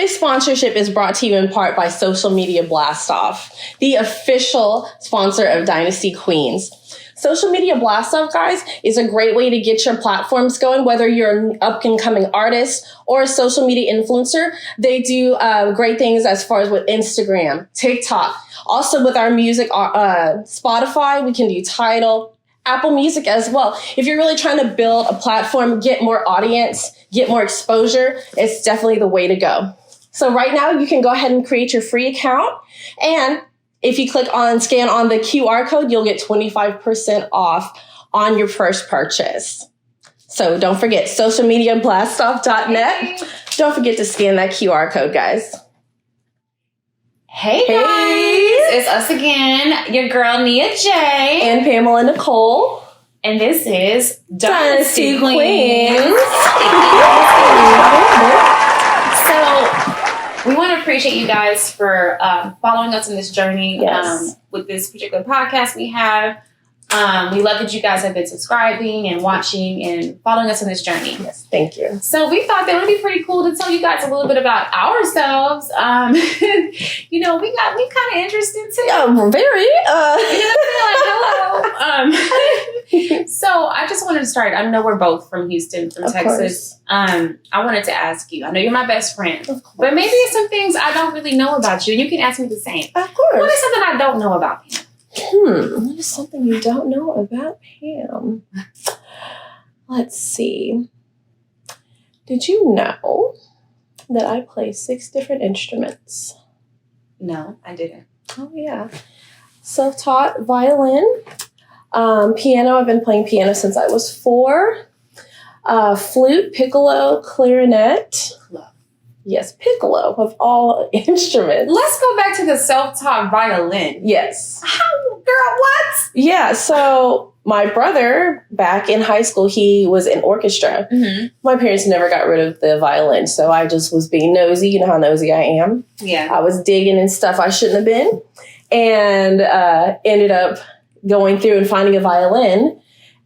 This sponsorship is brought to you in part by Social Media Blastoff, the official sponsor of Dynasty Queens. Social Media Blastoff, guys, is a great way to get your platforms going, whether you're an up-and-coming artist or a social media influencer. They do great things as far as with Instagram, TikTok. Also with our music, Spotify, we can do Tidal, Apple Music as well. If you're really trying to build a platform, get more audience, get more exposure, it's definitely the way to go. So right now, you can go ahead and create your free account. And if you scan on the QR code, you'll get 25% off on your first purchase. So don't forget, socialmediablastoff.net. Don't forget to scan that QR code, guys. Hey guys, it's us again, your girl NiaJ and Pamela Nicole. And this is Dynasty Queens. So we want to appreciate you guys for following us in this journey. Yes. With this particular podcast we have. We love that you guys have been subscribing and watching and following us on this journey. Yes, thank you. So we thought that would be pretty cool to tell you guys a little bit about ourselves. We kind of interested too. Yeah, very. Hello. So I just wanted to start. I know we're both from Houston, from Texas. I wanted to ask you. I know you're my best friend, but maybe some things I don't really know about you. You can ask me the same. Of course. What is something I don't know about you? What is something you don't know about Pam? Let's see. Did you know that I play 6 different instruments? No, I didn't. Oh, yeah. Self-taught violin, piano. I've been playing piano since I was 4. Flute, piccolo, clarinet. Yes, piccolo of all instruments. Let's go back to the self-taught violin. Yes. Girl, what? Yeah, so my brother, back in high school, he was in orchestra. Mm-hmm. My parents never got rid of the violin, so I just was being nosy. You know how nosy I am. Yeah. I was digging in stuff I shouldn't have been, and ended up going through and finding a violin.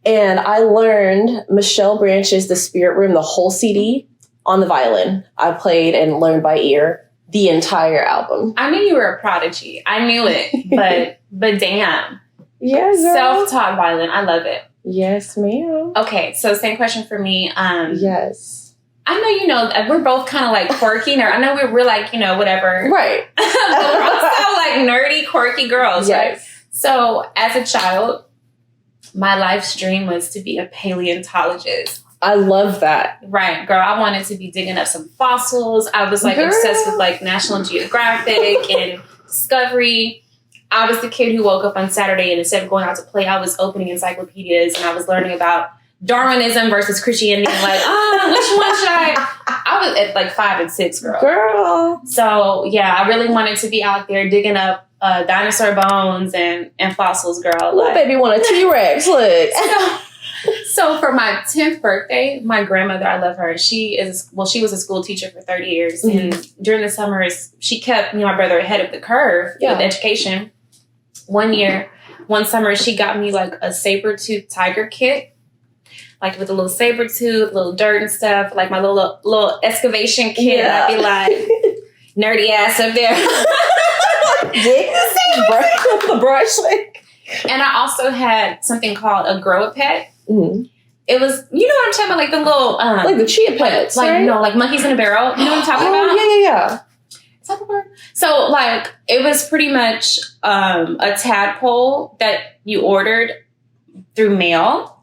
And I learned Michelle Branch's The Spirit Room, the whole CD, on the violin. I played and learned by ear the entire album. I knew you were a prodigy. I knew it, but damn. Yeah, girl. Self-taught violin. I love it. Yes, ma'am. Okay, so same question for me. Yes. I know, we're both kind of like quirky. I know we're like, whatever. Right. But we're also like nerdy, quirky girls, yes. Right? So as a child, my life's dream was to be a paleontologist. I love that. Right, girl. I wanted to be digging up some fossils. I was like obsessed with like National Geographic and Discovery. I was the kid who woke up on Saturday and instead of going out to play, I was opening encyclopedias and I was learning about Darwinism versus Christianity. And like, which one should I was at like 5 and 6, girl. So yeah, I really wanted to be out there digging up dinosaur bones and fossils, girl. Little baby want a T-Rex. Look. So for my 10th birthday, my grandmother, I love her. She was a school teacher for 30 years. Mm-hmm. And during the summers, she kept my brother ahead of the curve with education. One summer, she got me like a saber-tooth tiger kit, like with a little saber-tooth, little dirt and stuff, like my little excavation kit. Yeah. And I'd be like, nerdy ass up there. The brush. And I also had something called a Grow-a-Pet. Mm-hmm. It was, you know what I'm talking about? Like the little... like the chia pets, like, right? No, like monkeys in a barrel. You know what I'm talking about? Yeah. Is that the word? So, like, it was pretty much a tadpole that you ordered through mail.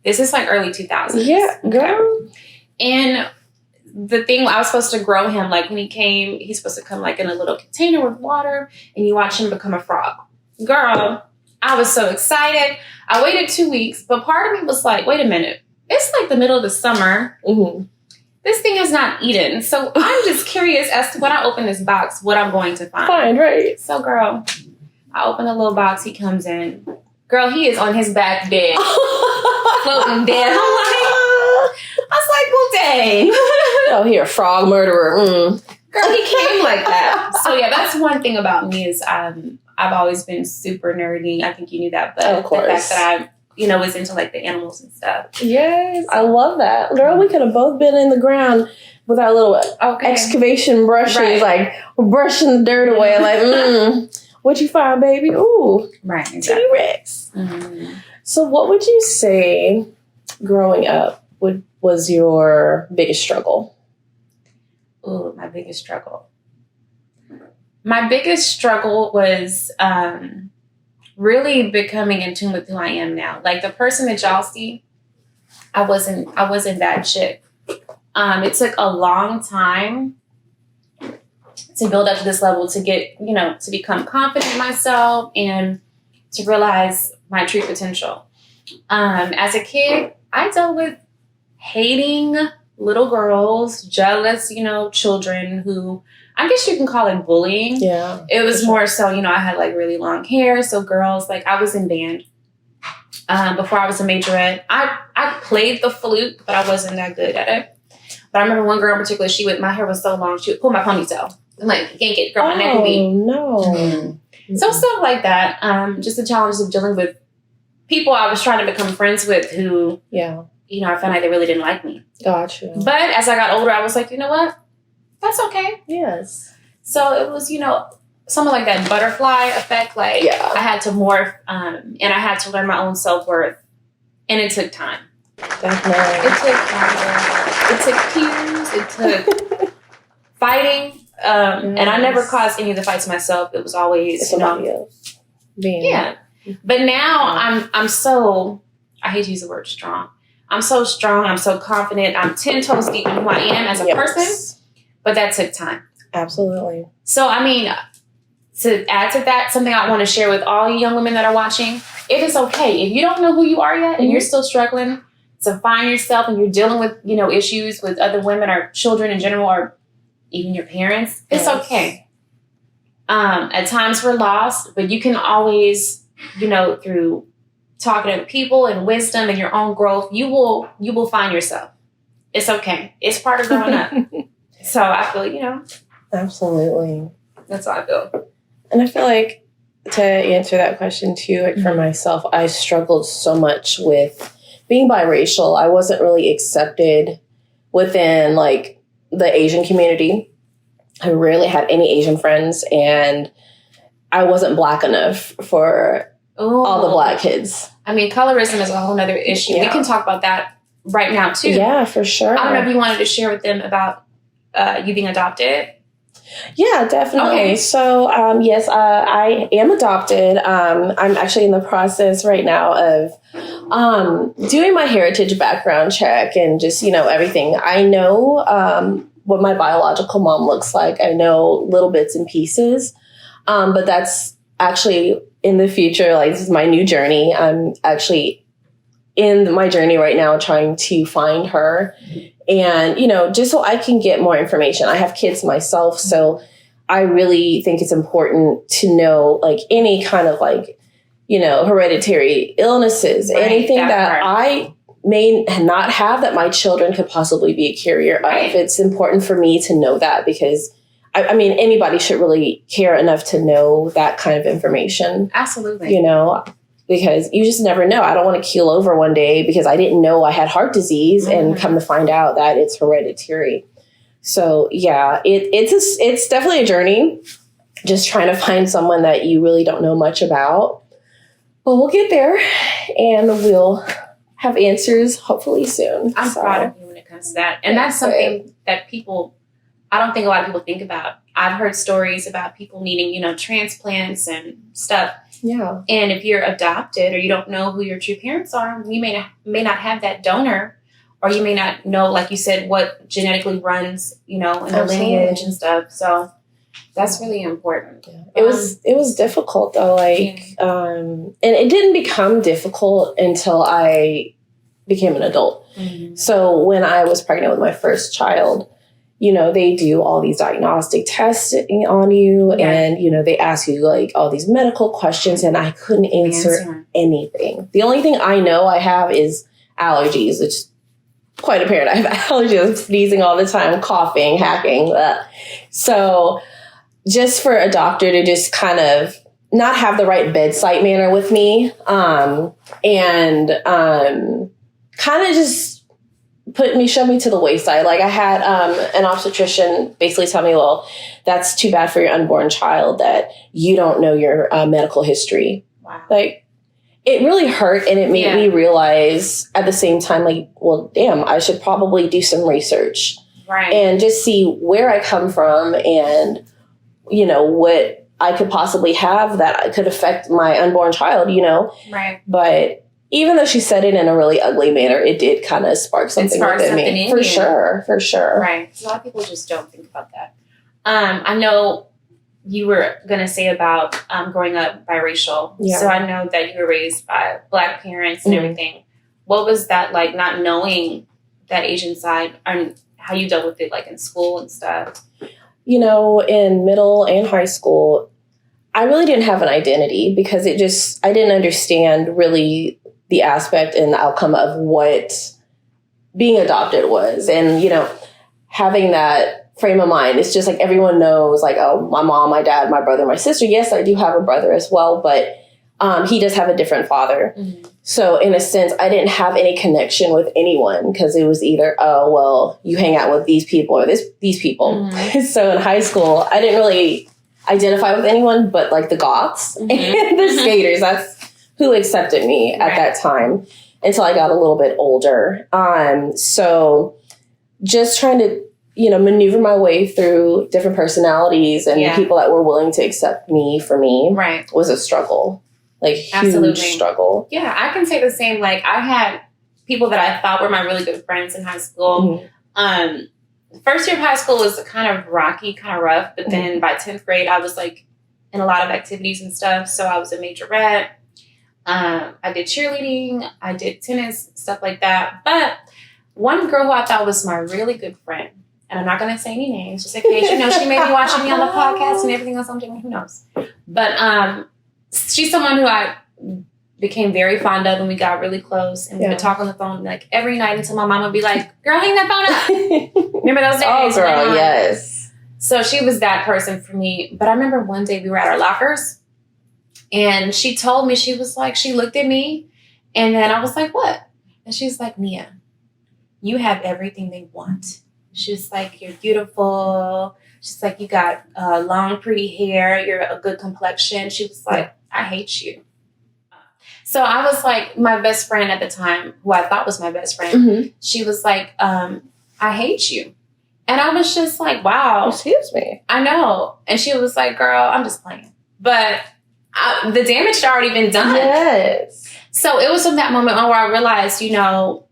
This is like early 2000s. Yeah, girl. Okay. And the thing, I was supposed to grow him, like when he came, he's supposed to come like in a little container with water and you watch him become a frog. Girl, I was so excited. I waited 2 weeks, but part of me was like, wait a minute. It's like the middle of the summer. Mm-hmm. This thing has not eaten. So I'm just curious as to when I open this box, what I'm going to find. Right. So, girl, I open the little box. He comes in. Girl, he is on his back bed. Floating dead. I was like, well, dang. Oh, here, frog murderer. Mm. Girl, he came like that. So, yeah, that's one thing about me is I've always been super nerdy. I think you knew that. But of course. The fact that was into like the animals and stuff. Yes, I love that. Girl, we could have both been in the ground with our little excavation brushes, like brushing the dirt away. Like, what you find, baby? Ooh, right, exactly. T-Rex. Mm-hmm. So what would you say growing up was your biggest struggle? Ooh, my biggest struggle. My biggest struggle was really becoming in tune with who I am now. Like the person that y'all see, I wasn't that chick. It took a long time to build up to this level, to get, to become confident in myself and to realize my true potential. As a kid, I dealt with hating little girls, jealous, children who, I guess you can call it bullying. Yeah. It was more so, I had like really long hair. So girls, like I was in band before I was a majorette. I played the flute, but I wasn't that good at it. But I remember one girl in particular, my hair was so long, she would pull my ponytail. I'm like, you can't get girl, my neck would be. Oh, no. Mm-hmm. So stuff like that. Just the challenges of dealing with people I was trying to become friends with who, I found like they really didn't like me. Gotcha. But as I got older, I was like, you know what? That's okay. Yes. So it was, something like that butterfly effect. Like I had to morph and I had to learn my own self-worth. And it took time. Definitely. It took time. It took tears. It took fighting. And I never caused any of the fights myself. It was always, somebody else. Yeah. But now I'm so, I hate to use the word strong. I'm so strong. I'm so confident. I'm 10 toes deep in who I am as a person. But that took time. Absolutely. So, I mean, to add to that, something I want to share with all you young women that are watching, it is okay. If you don't know who you are yet and you're still struggling to find yourself and you're dealing with, issues with other women or children in general or even your parents, it's okay. At times we're lost, but you can always, through talking to people and wisdom and your own growth, you will find yourself. It's okay. It's part of growing up. So I feel, Absolutely. That's how I feel. And I feel like to answer that question too, like for myself, I struggled so much with being biracial. I wasn't really accepted within like the Asian community. I rarely had any Asian friends and I wasn't Black enough for all the Black kids. I mean, colorism is a whole nother issue. We can talk about that right now too. Yeah, for sure. I don't know if you wanted to share with them about you being adopted. Yeah, definitely. Okay. So, yes, I am adopted. I'm actually in the process right now of doing my heritage background check and just, everything. I know what my biological mom looks like. I know little bits and pieces, but that's actually in the future. Like, this is my new journey. I'm actually in my journey right now trying to find her. And, just so I can get more information. I have kids myself, so I really think it's important to know, like, any kind of, like, hereditary illnesses, anything that I may not have that my children could possibly be a carrier of. It's important for me to know that because, I mean, anybody should really care enough to know that kind of information. Absolutely. Because you just never know. I don't want to keel over one day because I didn't know I had heart disease and come to find out that it's hereditary. So yeah, it's definitely a journey. Just trying to find someone that you really don't know much about. But we'll get there and we'll have answers hopefully soon. I'm proud of you when it comes to that. And that's something that I don't think a lot of people think about. I've heard stories about people needing, transplants and stuff. Yeah. And if you're adopted or you don't know who your true parents are, you may not have that donor, or you may not know, like you said, what genetically runs, in the lineage and stuff. So that's really important. Yeah. It was difficult though. And it didn't become difficult until I became an adult. Mm-hmm. So when I was pregnant with my first child, they do all these diagnostic tests on you and, they ask you like all these medical questions and I couldn't answer anything. The only thing I know I have is allergies, which is quite apparent. I have allergies. I'm sneezing all the time, coughing, hacking. So just for a doctor to just kind of not have the right bedside manner with me, and kind of just shove me to the wayside. Like I had an obstetrician basically tell me, well, that's too bad for your unborn child that you don't know your medical history. Wow. Like it really hurt, and it made me realize at the same time, like, well, damn, I should probably do some research. Right. And just see where I come from and, you know, what I could possibly have that could affect my unborn child, you know? Right. But even though she said it in a really ugly manner, it did kind of spark something within me. For sure. Right. So a lot of people just don't think about that. I know you were going to say about growing up biracial. Yeah. So I know that you were raised by Black parents and everything. What was that like, not knowing that Asian side, and how you dealt with it like in school and stuff? You know, in middle and high school, I really didn't have an identity because I didn't understand really the aspect and the outcome of what being adopted was. And, you know, having that frame of mind, it's just like everyone knows, like, oh, my mom, my dad, my brother, my sister. Yes, I do have a brother as well, but he does have a different father. Mm-hmm. So in a sense, I didn't have any connection with anyone because it was either, oh, well, you hang out with these people or these people. Mm-hmm. So in high school, I didn't really identify with anyone but like the goths and the skaters. That's who accepted me at that time until I got a little bit older. So just trying to, you know, maneuver my way through different personalities and people that were willing to accept me for me was a struggle. Like, huge struggle. Yeah, I can say the same. Like, I had people that I thought were my really good friends in high school. First year of high school was kind of rocky, kind of rough. But then by 10th grade, I was, like, in a lot of activities and stuff. So I was a majorette. I did cheerleading. I did tennis, stuff like that. But one girl who I thought was my really good friend, and I'm not going to say any names, just in case, you know, she may be watching me on the podcast and everything else I'm doing. Who knows? But she's someone who I became very fond of, and we got really close, and we would talk on the phone like every night until my mom would be like, girl, hang that phone up. Remember those days? Oh, girl, yes. So she was that person for me. But I remember one day we were at our lockers, and she told me, she was like, she looked at me, and then I was like, what? And she's like, Nia, you have everything they want. She's like, you're beautiful. She's like, you got long, pretty hair. You're a good complexion. She was like, I hate you. So I was like, my best friend at the time, who I thought was my best friend, she was like, I hate you. And I was just like, wow. Excuse me. I know. And she was like, girl, I'm just playing. But the damage had already been done. Yes. So it was from that moment on where I realized, you know,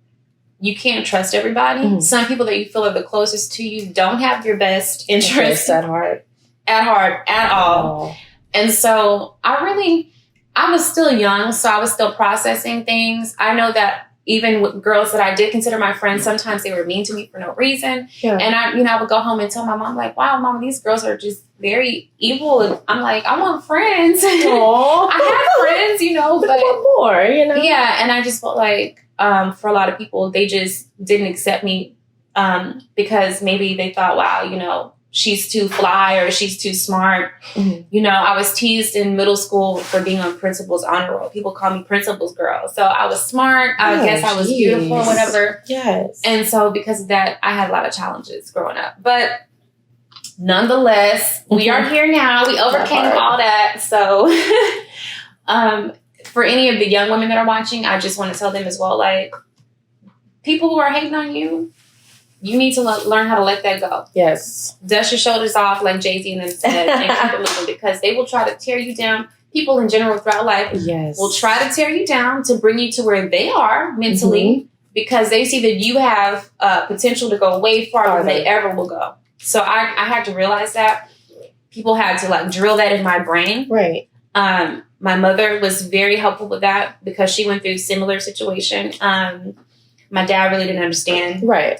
you can't trust everybody. Some people that you feel are the closest to you don't have your best interests at heart at all. And so I was still young, so I was still processing things. I know that even with girls that I did consider my friends, sometimes they were mean to me for no reason. Yeah. And I would go home and tell my mom, like, wow, Mama, these girls are just very evil. And I'm like, I want friends. I have friends, you know, but more, you know? Yeah. And I just felt like, for a lot of people, they just didn't accept me, because maybe they thought, wow, you know, she's too fly or she's too smart. You know, I was teased in middle school for being on principal's honor roll. People call me principal's girl. So I was smart. I guess I was beautiful, whatever. Yes. And so because of that, I had a lot of challenges growing up. But nonetheless, we are here now. We overcame all that. So for any of the young women that are watching, I just want to tell them as well, like, people who are hating on you, you need to learn how to let that go. Yes. Dust your shoulders off, like Jay-Z and them said, and keep it moving, because they will try to tear you down. People in general throughout life will try to tear you down to bring you to where they are mentally, because they see that you have potential to go way farther than they ever will go. So I had to realize that. People had to like drill that in my brain. Right. My mother was very helpful with that because she went through a similar situation. My dad really didn't understand. Right.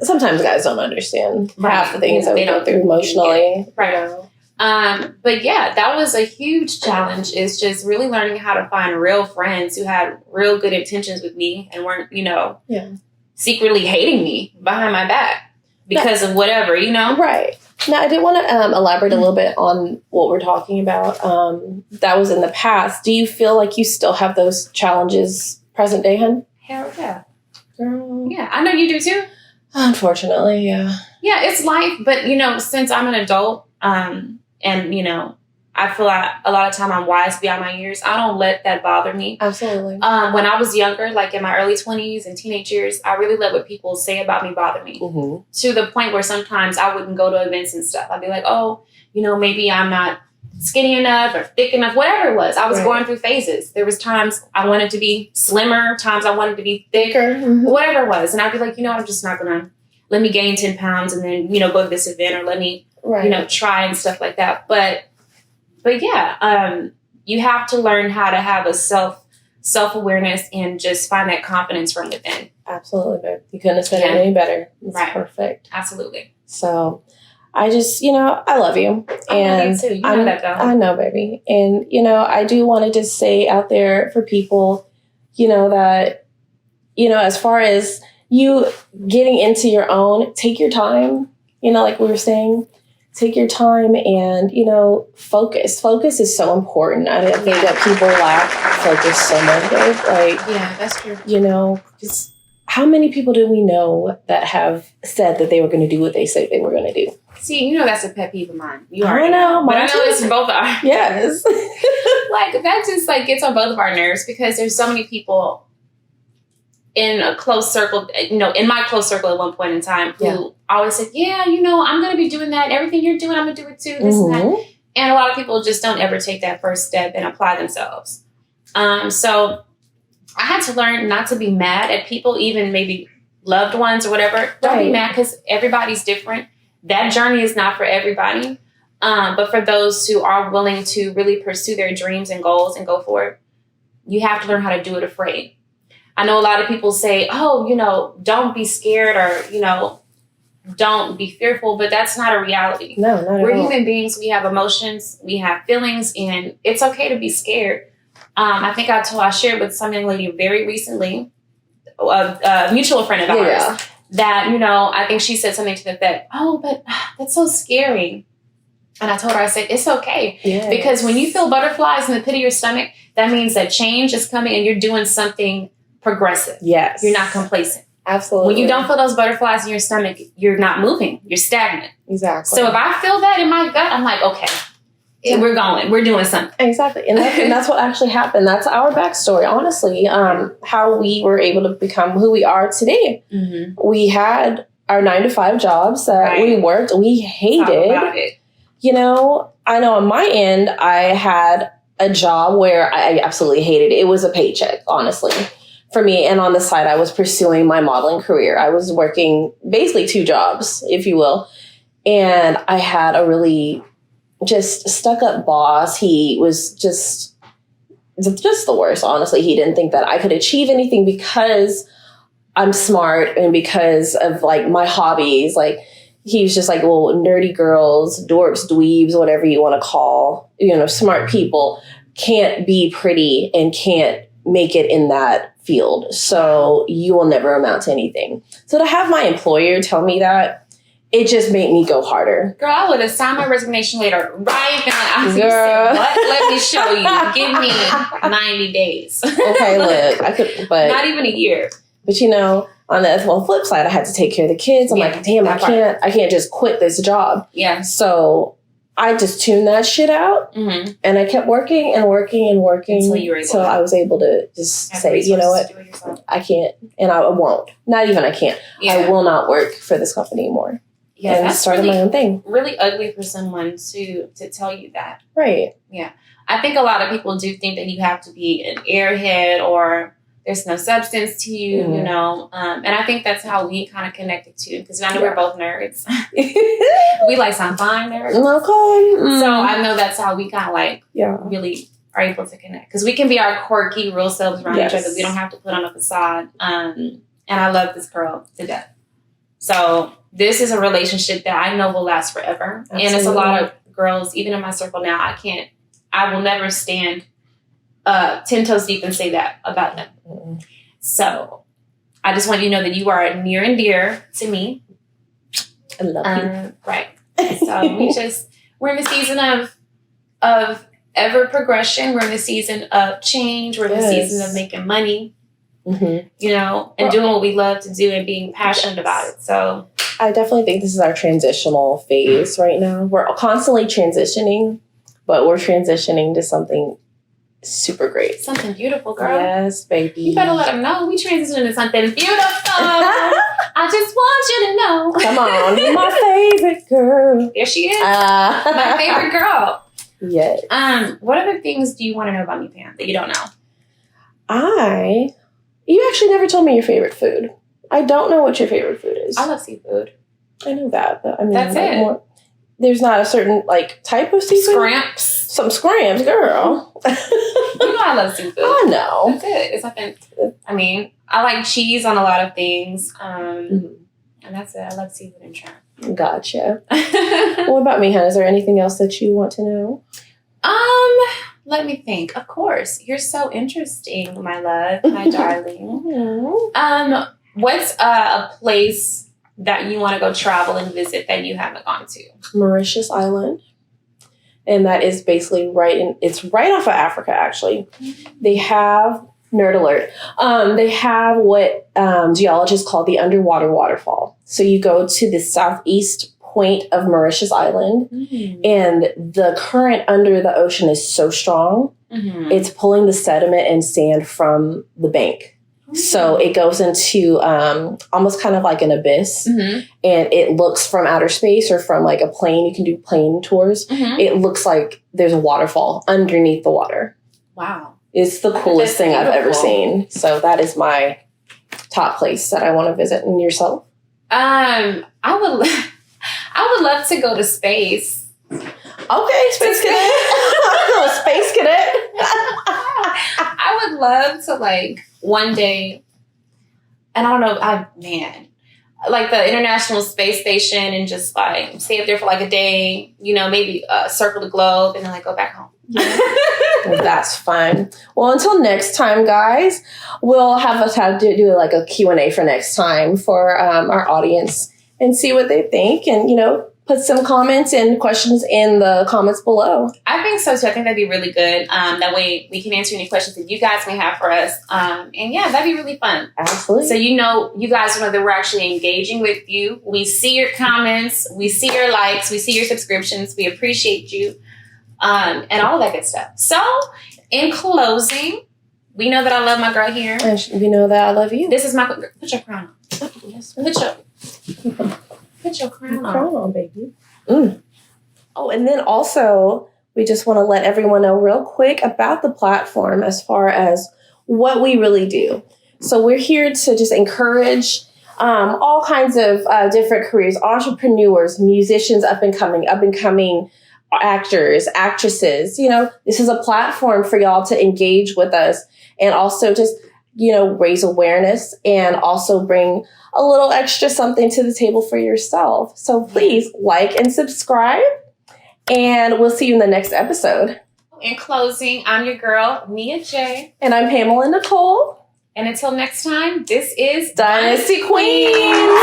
Sometimes guys don't understand half the things that we go through emotionally. Right. You know? But yeah, that was a huge challenge, is just really learning how to find real friends who had real good intentions with me and weren't, you know, secretly hating me behind my back because of whatever, you know? Right. Now, I did want to elaborate a little bit on what we're talking about. That was in the past. Do you feel like you still have those challenges present day, hun? Hell yeah. Girl. Yeah, I know you do too. Unfortunately, yeah. Yeah, it's life. But, you know, since I'm an adult and, you know, I feel like a lot of time I'm wise beyond my years, I don't let that bother me. Absolutely. When I was younger, like in my early 20s and teenage years, I really let what people say about me bother me. Mm-hmm. To the point where sometimes I wouldn't go to events and stuff. I'd be like, oh, you know, maybe I'm not skinny enough or thick enough, whatever it was. I was going through phases. There was times I wanted to be slimmer, times I wanted to be thicker, whatever it was. And I'd be like, you know, I'm just not going to let me gain 10 pounds and then, you know, go to this event or let me, you know, try and stuff like that. But yeah, you have to learn how to have a self-awareness and just find that confidence from within. Absolutely, babe. You couldn't have said it any better. It's perfect. Absolutely. So I just, you know, I love you. I love you too. You know that, though. I know, baby. And, you know, I do want to just say out there for people, you know, that, you know, as far as you getting into your own, take your time, you know, like we were saying. Take your time and, you know, focus. Focus is so important. I think that people lack focus so much. Like, yeah, that's true. You know, because how many people do we know that have said that they were going to do what they said they were going to do? See, you know, that's a pet peeve of mine. You I already know. But I know it's both our. Yes. Like, that just, like, gets on both of our nerves because there's so many people in a close circle, you know, in my close circle at one point in time who always said, yeah, you know, I'm going to be doing that. Everything you're doing, I'm going to do it too. This and that. And a lot of people just don't ever take that first step and apply themselves. So I had to learn not to be mad at people, even maybe loved ones or whatever. Don't be mad because everybody's different. That journey is not for everybody. But for those who are willing to really pursue their dreams and goals and go for it, you have to learn how to do it afraid. I know a lot of people say, oh, you know, don't be scared or, you know, don't be fearful, but that's not a reality. No, not at all. We're human beings. We have emotions. We have feelings, and it's okay to be scared. I think I shared with some young lady very recently, a mutual friend of ours, that, you know, I think she said something to the effect, oh, but that's so scary. And I told her, I said, it's okay. Yes. Because when you feel butterflies in the pit of your stomach, that means that change is coming and you're doing something progressive. Yes. You're not complacent. Absolutely. When you don't feel those butterflies in your stomach, you're not moving. You're stagnant. Exactly. So if I feel that in my gut, I'm like, okay, we're going. We're doing something. Exactly. And that's what actually happened. That's our backstory, honestly, how we were able to become who we are today. Mm-hmm. We had our 9-to-5 jobs that we worked. We hated. Talk about it. You know on my end, I had a job where I absolutely hated it. It was a paycheck, honestly, for me. And on the side, I was pursuing my modeling career. I was working basically 2 jobs, if you will. And I had a really just stuck-up boss. He was just the worst, honestly. He didn't think that I could achieve anything because I'm smart and because of, like, my hobbies. Like, he was just like, well, nerdy girls, dorks, dweebs, whatever you want to call, you know, smart people can't be pretty and can't make it in that field. So you will never amount to anything. So to have my employer tell me that, it just made me go harder. Girl, I would have signed my resignation letter right now. I was saying, what? Let me show you. Give me 90 days. Okay, look, I could, but not even a year. But you know, on the flip side, I had to take care of the kids. I'm like, damn, I can't just quit this job. Yeah. So I just tuned that shit out, and I kept working and working and working until I was able to just say, you know what, I can't, and I won't. Not even I can't. Yeah. I will not work for this company anymore. Yeah, and that's started really, my own thing. Really ugly for someone to tell you that. Right. Yeah. I think a lot of people do think that you have to be an airhead or there's no substance to you, you know. And I think that's how we kind of connected too, because I know we're both nerds. We like some fine nerds. Okay. So I know that's how we kind of like really are able to connect. Because we can be our quirky, real selves around each other. We don't have to put on a facade. And I love this girl to death. So this is a relationship that I know will last forever. Absolutely. And it's a lot of girls, even in my circle now, I will never stand 10 toes deep and say that about them. Mm-hmm. So I just want you to know that you are near and dear to me. I love you. Right. So we're in the season of ever progression. We're in the season of change. We're in the season of making money, you know, and doing what we love to do and being passionate about it. So I definitely think this is our transitional phase right now. We're constantly transitioning, but we're transitioning to something super great. Something beautiful, girl. Yes, baby. You better let them know we transitioning to something beautiful. I just want you to know. Come on, you're my favorite girl. There she is. My favorite girl. Yes. What other things do you want to know about me, Pam, that you don't know? You actually never told me your favorite food. I don't know what your favorite food is. I love seafood. I know that, but I mean, that's it. There's not a certain type of seafood. Scramps. Some scramps, girl. You know I love seafood. I know. That's it. It's nothing. I mean, I like cheese on a lot of things. And that's it. I love seafood and shrimp. Gotcha. What about me, hon? Is there anything else that you want to know? Let me think. Of course. You're so interesting, my love, my darling. What's a place that you want to go travel and visit that you haven't gone to? Mauritius Island. And that is basically it's right off of Africa, actually. They have, nerd alert, they have what geologists call the underwater waterfall. So you go to the southeast point of Mauritius Island, and the current under the ocean is so strong, it's pulling the sediment and sand from the bank. So it goes into almost kind of like an abyss, and it looks from outer space or from like a plane. You can do plane tours. It looks like there's a waterfall underneath the water. Wow. It's the coolest thing I've ever seen. So that is my top place that I want to visit. And yourself? I would love to go to space. Okay, space cadet. Space cadet. I would love to one day, and I don't know, like the International Space Station and just stay up there for a day, maybe circle the globe and then go back home. Well, that's fun. Well, until next time, guys, we'll have to do a Q&A for next time for our audience and see what they think and, put some comments and questions in the comments below. I think so, too. I think that'd be really good. That way we can answer any questions that you guys may have for us. And yeah, that'd be really fun. Absolutely. So, you guys know that we're actually engaging with you. We see your comments. We see your likes. We see your subscriptions. We appreciate you. And all that good stuff. So, in closing, we know that I love my girl here. And we know that I love you. This is my... Put your crown on. Yes, Put your crown on. Crown on, baby. Oh, and then also, we just want to let everyone know real quick about the platform as far as what we really do. So we're here to just encourage all kinds of different careers, entrepreneurs, musicians, up and coming actors, actresses. This is a platform for y'all to engage with us and also just, raise awareness and also bring a little extra something to the table for yourself. So please like and subscribe, and we'll see you in the next episode. In closing, I'm your girl, NiaJ. And I'm Pamela Nicole. And until next time, this is Dynasty Queens.